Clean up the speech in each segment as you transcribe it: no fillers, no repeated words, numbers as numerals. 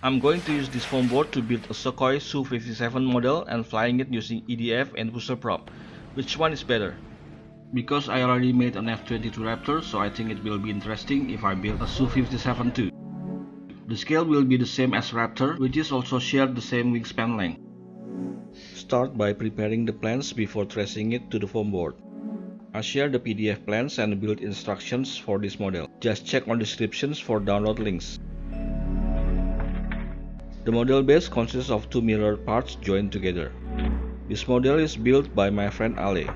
I'm going to use this foam board to build a Sukhoi Su-57 model and flying it using EDF and booster prop. Which one is better? Because I already made an F-22 Raptor, so I think it will be interesting if I build a Su-57 too. The scale will be the same as Raptor, which is also shared the same wingspan length. Start by preparing the plans before tracing it to the foam board. I share the PDF plans and build instructions for this model. Just check on descriptions for download links. The model base consists of two mirror parts joined together. This model is built by my friend Ale.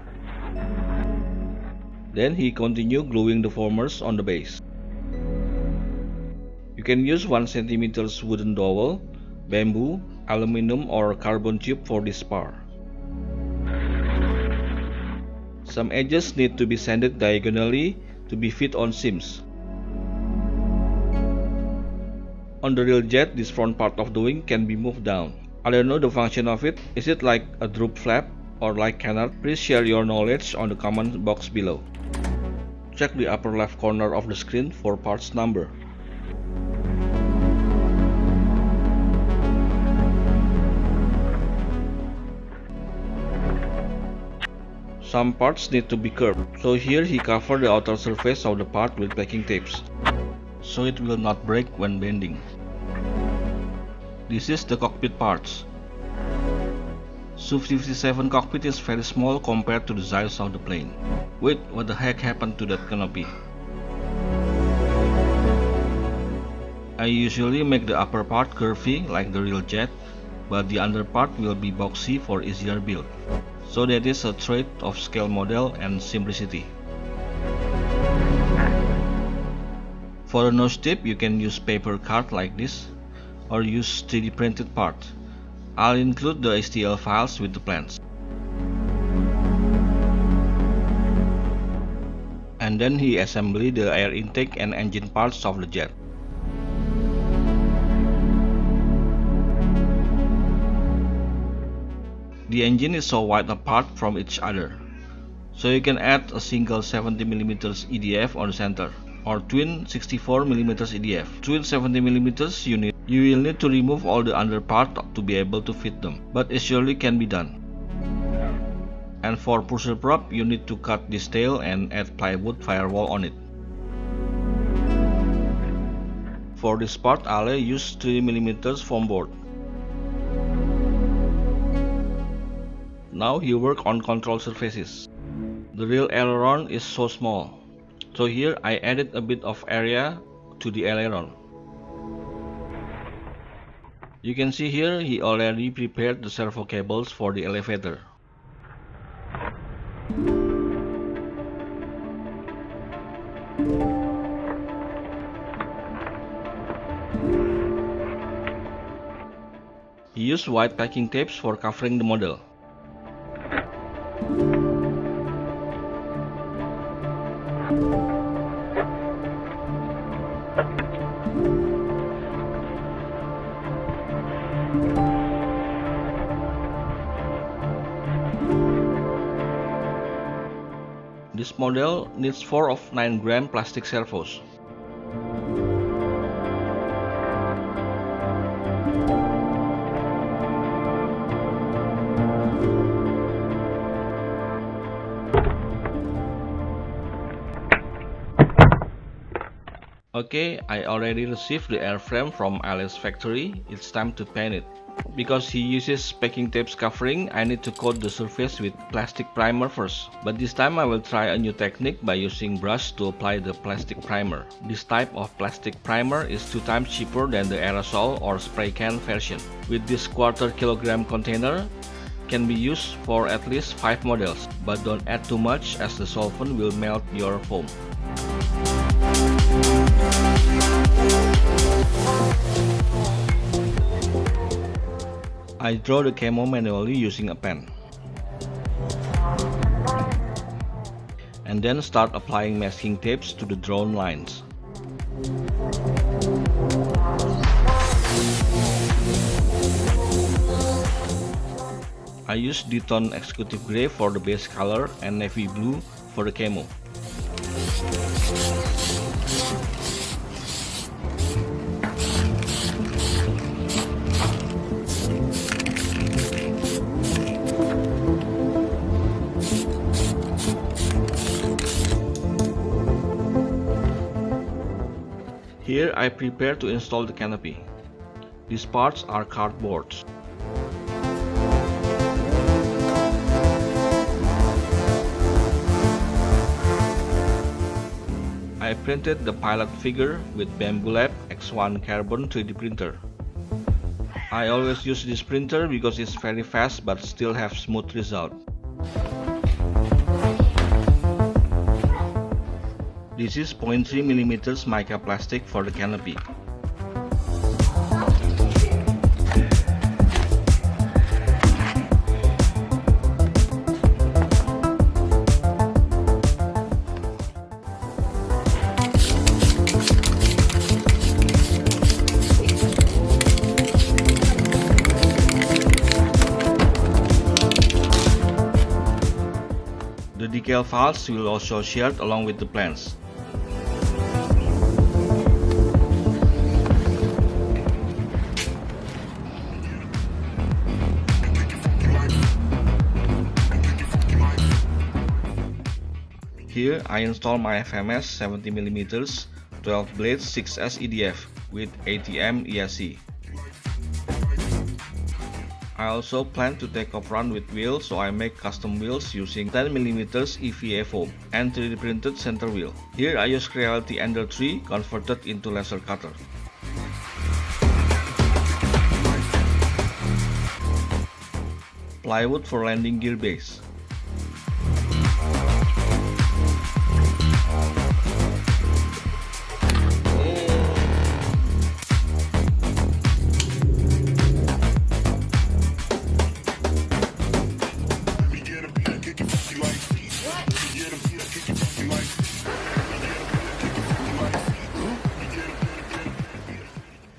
Then he continued gluing the formers on the base. You can use 1 cm wooden dowel, bamboo, aluminum or carbon tube for this part. Some edges need to be sanded diagonally to be fit on seams. On the real jet, this front part of the wing can be moved down. I don't know the function of it. Is it like a droop flap or like canard? Please share your knowledge on the comment box below. Check the upper left corner of the screen for parts number. Some parts need to be curved, so here he covered the outer surface of the part with packing tapes, so it will not break when bending. This is the cockpit parts. Su-57 cockpit is very small compared to the size of the plane. Wait, what the heck happened to that canopy? I usually make the upper part curvy like the real jet, but the under part will be boxy for easier build. So that is a trait of scale model and simplicity. For a nose tip, you can use paper card like this, or use 3D printed part. I'll include the STL files with the plans. And then he assembled the air intake and engine parts of the jet. The engine is so wide apart from each other, so you can add a single 70mm EDF on the center, or twin 64mm EDF. Twin 70mm you will need to remove all the under part to be able to fit them, but it surely can be done. And for pusher prop, you need to cut this tail and add plywood firewall on it. For this part, Ale used 3mm foam board. Now he work on control surfaces. The real aileron is so small, so here I added a bit of area to the aileron. You can see here he already prepared the servo cables for the elevator. He used white packing tapes for covering the model. This model needs 4 of 9-gram plastic servos. Okay, I already received the airframe from Ale's factory. It's time to paint it. Because he uses packing tapes covering, I need to coat the surface with plastic primer first. But this time I will try a new technique by using brush to apply the plastic primer. This type of plastic primer is 2 times cheaper than the aerosol or spray can version. With this 1/4 kilogram container, can be used for at least 5 models, but don't add too much as the solvent will melt your foam. I draw the camo manually using a pen. And then start applying masking tapes to the drawn lines. I use D-Tone Executive Grey for the base color and Navy Blue for the camo. Here I prepare to install the canopy. These parts are cardboard. I printed the pilot figure with Bamboo Lab X1 carbon 3D printer. I always use this printer because it's very fast but still have smooth result. This is 0.3mm mica plastic for the canopy. The decal files will also shared along with the plans. Here I install my FMS 70mm 12 blades 6S EDF with ATM ESC. I also plan to take off run with wheels, so I make custom wheels using 10mm EVA foam and 3D printed center wheel. Here I use Creality Ender 3 converted into laser cutter. Plywood for landing gear base.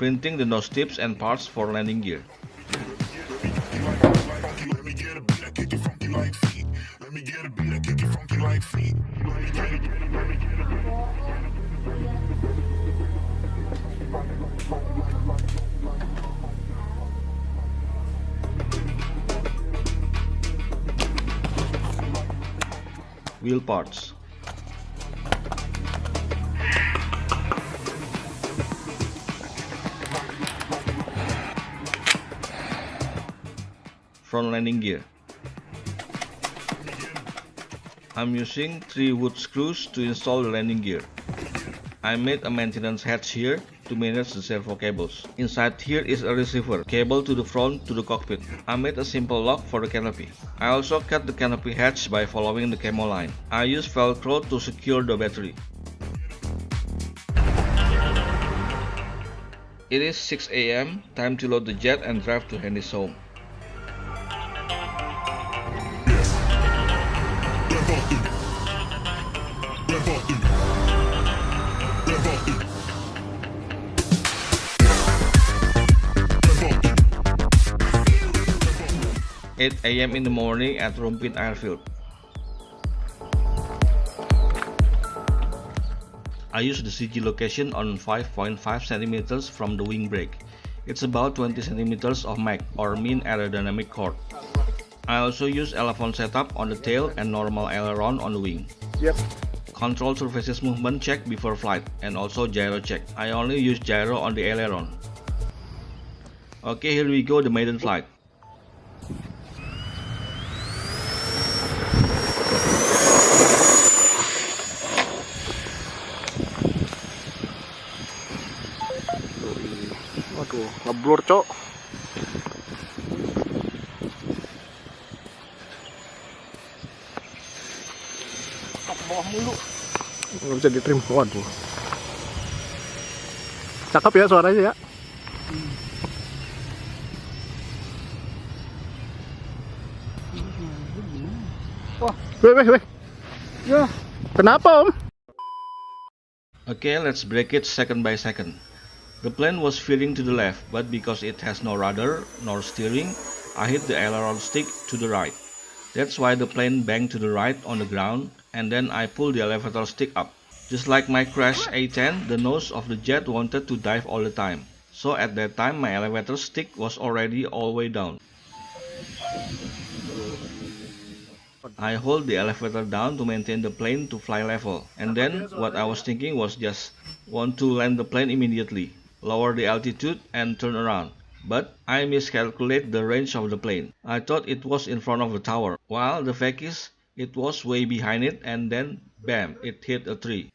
Printing the nose tips and parts for landing gear. Wheel parts. Front landing gear. I'm using 3 wood screws to install the landing gear. I made a maintenance hatch here to manage the servo cables. Inside here is a receiver cable to the front to the cockpit. I made a simple lock for the canopy. I also cut the canopy hatch by following the camo line. I use Velcro to secure the battery. It is 6 AM, time to load the jet and drive to Henry's home. At 8 AM in the morning at Rumpin Airfield. I use the CG location on 5.5 cm from the wing brake. It's about 20 cm of MAC or mean aerodynamic chord. I also use elevon setup on the tail and normal aileron on the wing. Yep. Control surfaces movement check before flight and also gyro check. I only use gyro on the aileron. Okay, here we go, the maiden flight. Waduh, ngeblur cok. Ke bawah mulu. Nggak bisa ditrim. Waduh. Cakep ya suaranya ya. Wah, weh. Ya, kenapa om? Okay, let's break it second by second. The plane was veering to the left, but because it has no rudder nor steering, I hit the aileron stick to the right. That's why the plane banked to the right on the ground, and then I pulled the elevator stick up. Just like my crash A10, the nose of the jet wanted to dive all the time. So at that time my elevator stick was already all the way down. I hold the elevator down to maintain the plane to fly level, and then what I was thinking was just Want to land the plane immediately, lower the altitude and turn around. But I miscalculate the range of the plane. I thought it was in front of the tower, while the fact is, it was way behind it and then bam, it hit a tree.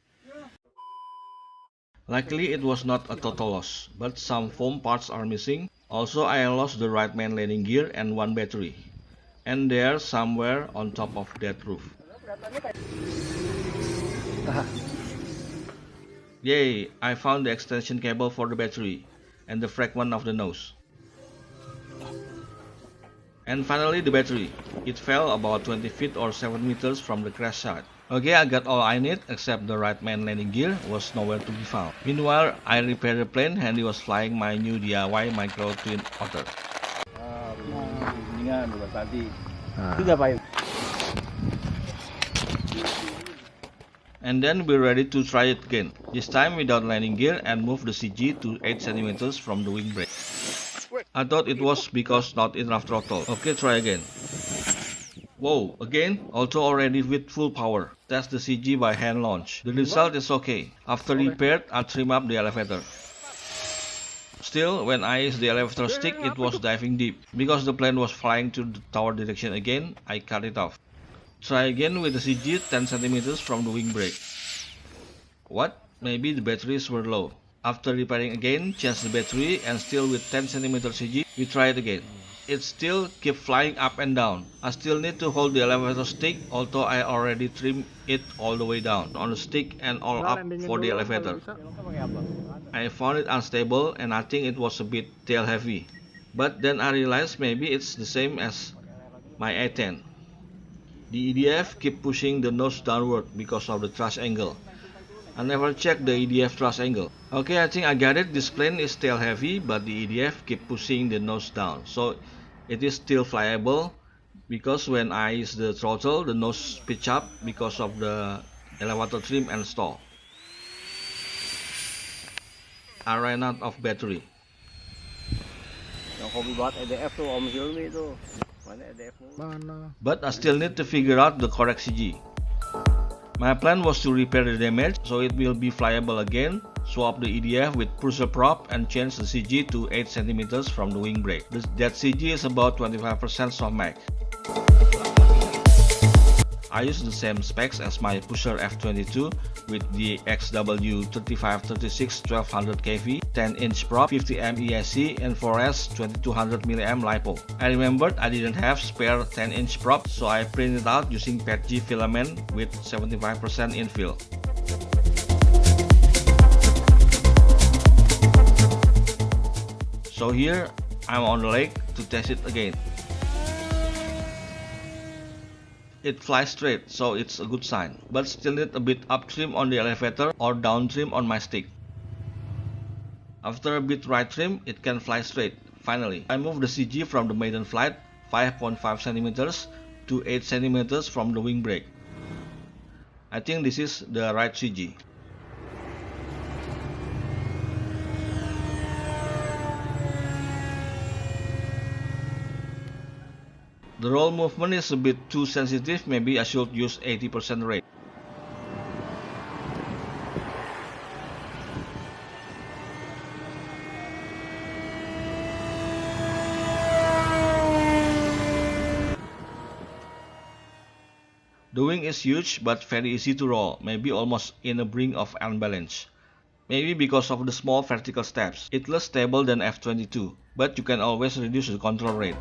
Luckily it was not a total loss, but some foam parts are missing. Also I lost the right main landing gear and one battery. And they're somewhere on top of that roof. Yay, I found the extension cable for the battery and the fragment of the nose. And finally the battery. It fell about 20 feet or 7 meters from the crash site. Okay, I got all I need except the right main landing gear was nowhere to be found. Meanwhile, I repaired the plane and he was flying my new DIY Micro Twin Otter. And then we're ready to try it again. This time without landing gear and move the CG to 8 cm from the wing brake. I thought it was because not enough throttle. Okay, try again. Whoa, again, also already with full power. Test the CG by hand launch. The result is okay. After repaired, I trim up the elevator. Still, when I used the elevator stick, it was diving deep. Because the plane was flying to the tower direction again, I cut it off. Try again with the CG 10 cm from the wing brake. What? Maybe the batteries were low. After repairing again, change the battery and still with 10 cm CG, we try it again. It still keep flying up and down. I still need to hold the elevator stick, although I already trimmed it all the way down on the stick and all up for the elevator. I found it unstable and I think it was a bit tail heavy. But then I realized maybe it's the same as my A10. The EDF keep pushing the nose downward because of the thrust angle. I never checked the EDF thrust angle. Okay, I think I got it. This plane is tail heavy, but the EDF keep pushing the nose down. So it is still flyable because when I use the throttle, the nose pitch up because of the elevator trim and stall. I ran out of battery. But I still need to figure out the correct CG. My plan was to repair the damage so it will be flyable again, swap the EDF with pusher prop and change the CG to 8 cm from the wing brake. That CG is about 25% soft max. I use the same specs as my pusher F22 with the XW3536 1200 kV, 10-inch prop, 50M ESC and 4S 2200mAh LiPo. I remembered I didn't have spare 10-inch prop, so I printed out using PETG filament with 75% infill. So here I'm on the lake to test it again. It flies straight, so it's a good sign, but still need a bit up trim on the elevator or down trim on my stick. After a bit right trim, it can fly straight. Finally, I moved the CG from the maiden flight 5.5 cm to 8 cm from the wing brake. I think this is the right CG. The roll movement is a bit too sensitive, maybe I should use 80% rate. The wing is huge but very easy to roll, maybe almost in a brink of unbalance. Maybe because of the small vertical steps. It's less stable than F22, but you can always reduce the control rate.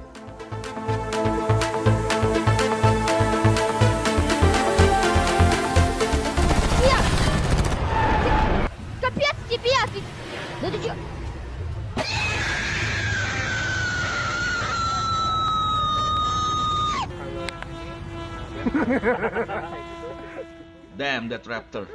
Damn that raptor.